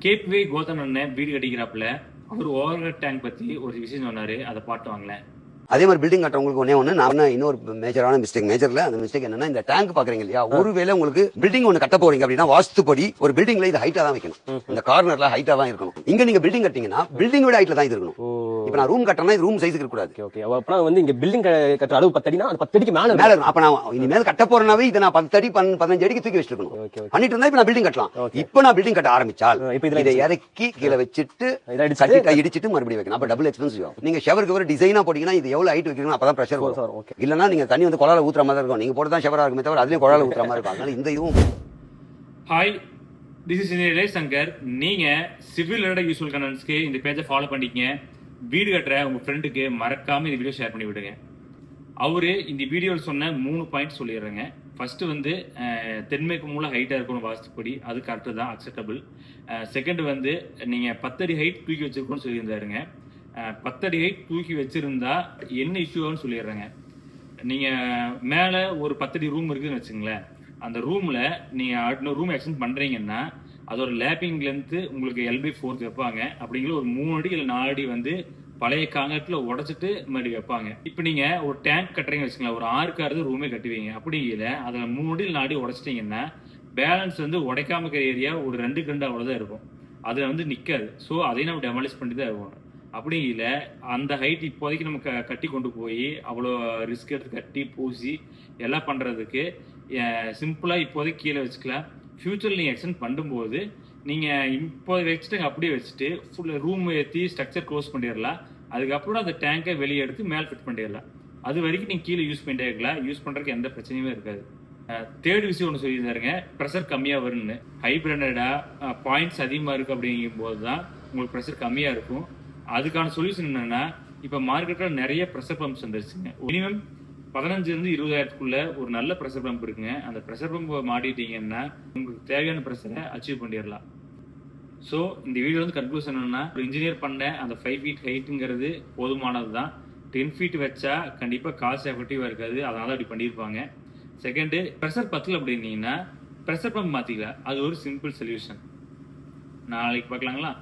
கேப்வே கோதன் அண்ணன் வீடு கட்டிக்கிறாப்புல அவர் over tank பத்தி ஒரு விஷயம் சொன்னாரு. அதை பாட்டு வாங்கலேன். அதே மாதிரி பில்டிங் கட்டுறவங்களுக்கு ஒண்ணு நான் இன்னொரு மேஜரான மிஸ்டேக்ல அந்த மிஸ்டேக் என்னன்னா, இந்த டேங்க் பாக்குறீங்க இல்லையா, ஒருவேளை உங்களுக்கு பில்டிங் ஒண்ணு கட்ட போறீங்க அப்படின்னா வாஸ்துப்படி ஒரு பில்டிங்ல இது ஹைட்டா தான் வைக்கணும், இந்த கார்னர்ல ஹைட்டா தான் இருக்கணும். இங்க நீங்க பில்டிங் கட்டிங்கன்னா பில்டிங் விட ஹைட்ல தான் இருக்கணும். இப்ப நான் ரூம் கட்டறேன்னா இது ரூம் சைஸ்க்கு இருக்க கூடாது. ஓகே அப்புறம் வந்து இங்க பில்டிங் கட்டற அளவு 10 அடினா அந்த 10 அடிக்கு மேல மேல அப்ப நான் இனிமேல் கட்ட போறேனாவே இத நான் 10 அடி 15 அடிக்கு தூக்கி வச்சிருக்கணும். பண்ணிட்டு இருந்தா இப்ப நான் பில்டிங் கட்டலாம். இப்ப நான் பில்டிங் கட்ட ஆரம்பிச்சால் இதை இறக்கி கீழே வச்சிட்டு கட்டி இடிச்சிட்டு மறுபடியும் வைக்கணும். அப்ப டபுள் எக்ஸ்பென்சிவ் ஆகும். நீங்க ஷவருக்கு ஒரு டிசைனா போட்டீங்கன்னா இது எவ்வளவு ஹைட் வைக்கணும் அப்பதான் பிரஷர் வரும். இல்லன்னா நீங்க தண்ணி வந்து குழால ஊத்துற மாதிரி இருக்கும். நீங்க போட்டு தான் ஷவரா இருக்குமே தவிர அதுலயும் குழால ஊத்துற மாதிரி இருக்கும். அதனால இந்த இதுவும். Hi, this is engineer Shankar. நீங்க சிவில் ரிலேட்டட் யூஸ்ஃபுல் கண்டென்ட்ஸ்க்கு இந்த பேஜை ஃபாலோ பண்ணிக்கங்க. வீடு கட்டுற உங்க ஃப்ரெண்டுக்கு மறக்காம இந்த வீடியோ ஷேர் பண்ணி விடுங்க. அவரு இந்த வீடியோவில் சொன்ன 3 பாயிண்ட் சொல்லிடுறேங்க. ஃபர்ஸ்ட் வந்து தென்மேற்கு மூலம் ஹைட்டா இருக்கணும் வாஸ்துப்படி, அது கரெக்டு தான், அக்செப்டபிள். செகண்ட் வந்து நீங்க 10 அடி ஹைட் தூக்கி வச்சிருக்கணும்னு சொல்லியிருந்தாருங்க. 10 அடி ஹைட் தூக்கி வச்சிருந்தா என்ன இஷ்யூன்னு சொல்லிடுறேங்க. நீங்க மேல ஒரு 10 அடி ரூம் இருக்குன்னு வச்சுங்களேன். அந்த ரூம்ல நீங்க இன்னொரு ரூம் எக்ஸ்டெண்ட் பண்றீங்கன்னா அதோட லேப்பிங் லென்த்து உங்களுக்கு L/4 வைப்பாங்க. அப்படிங்கிற ஒரு 3 அடி இல்லை 4 அடி வந்து பழைய காங்கிரீட்ல உடச்சிட்டு மறுபடியும் வைப்பாங்க. இப்போ நீங்க ஒரு டேங்க் கட்டுறீங்க வச்சுக்கலாம், ஒரு 6 காரது ரூமே கட்டுவீங்க. அப்படிங்கிற அதில் 3 அடி 4 அடி உடச்சிட்டிங்கன்னா பேலன்ஸ் வந்து உடைக்காம இருக்கிற ஏரியா ஒரு 2க்கு 2 அவ்வளோதான் இருக்கும். அதில் வந்து நிற்காது. ஸோ அதையும் நம்ம டெமாலிஷ் பண்ணி தான் இருக்கும். அப்படிங்கிற அந்த ஹைட் இப்போதைக்கு நம்ம கட்டி கொண்டு போய் அவ்வளோ ரிஸ்க் எடுத்து கட்டி பூசி எல்லாம் பண்ணுறதுக்கு சிம்பிளாக இப்போதைக்கு கீழே வச்சுக்கலாம். ஃபியூச்சரில் நீங்கள் எக்ஸ்டெண்ட் பண்ணும்போது நீங்கள் இப்போ வச்சுட்டு அப்படியே வச்சுட்டு ஃபுல் ரூம் ஏற்றி ஸ்ட்ரக்சர் க்ளோஸ் பண்ணிடலாம். அதுக்கப்புறம் அந்த டேங்கை வெளியே எடுத்து மேலே ஃபிட் பண்ணிடலாம். அது வரைக்கும் நீங்கள் கீழே யூஸ் பண்ணிட்டே இருக்கலாம். யூஸ் பண்ணுறதுக்கு எந்த பிரச்சனையுமே இருக்காது. தேர்ட் விஷயம் ஒன்று சொல்லியிருந்தாருங்க, ப்ரெஷர் கம்மியாக வரும்னு. ஹைப்ரண்டடாக பாயிண்ட்ஸ் அதிகமாக இருக்குது அப்படிங்கும்போது தான் உங்களுக்கு ப்ரெஷர் கம்மியாக இருக்கும். அதுக்கான சொல்யூஷன் என்னென்னா, இப்போ மார்க்கெட்டில் நிறைய ப்ரெஷர் பம்ப்ஸ் வந்துருச்சுங்க. மினிமம் 15,000 to 20,000 ஒரு நல்ல ப்ரெஷர் பம்ப் இருக்குங்க. அந்த ப்ரெஷர் பம்ப் மாட்டிட்டீங்கன்னா உங்களுக்கு தேவையான ப்ரெஷரை அச்சீவ் பண்ணிடலாம். ஸோ இந்த வீடியோ வந்து கன்க்ளூஷன் என்னன்னா, ஒரு இன்ஜினியர் பண்ண அந்த 5 feet ஹைட்டுங்கிறது போதுமானது தான். 10 feet வச்சா கண்டிப்பாக காஸ்ட் எஃபெக்டிவாக இருக்காது. அதனால அப்படி பண்ணியிருப்பாங்க. செகண்டு, ப்ரெஷர் பத்தல அப்படின்னீங்கன்னா ப்ரெஷர் பம்ப் மாற்றிக்கலாம். அது ஒரு சிம்பிள் சொல்யூஷன். நாளைக்கு பார்க்கலாங்களா?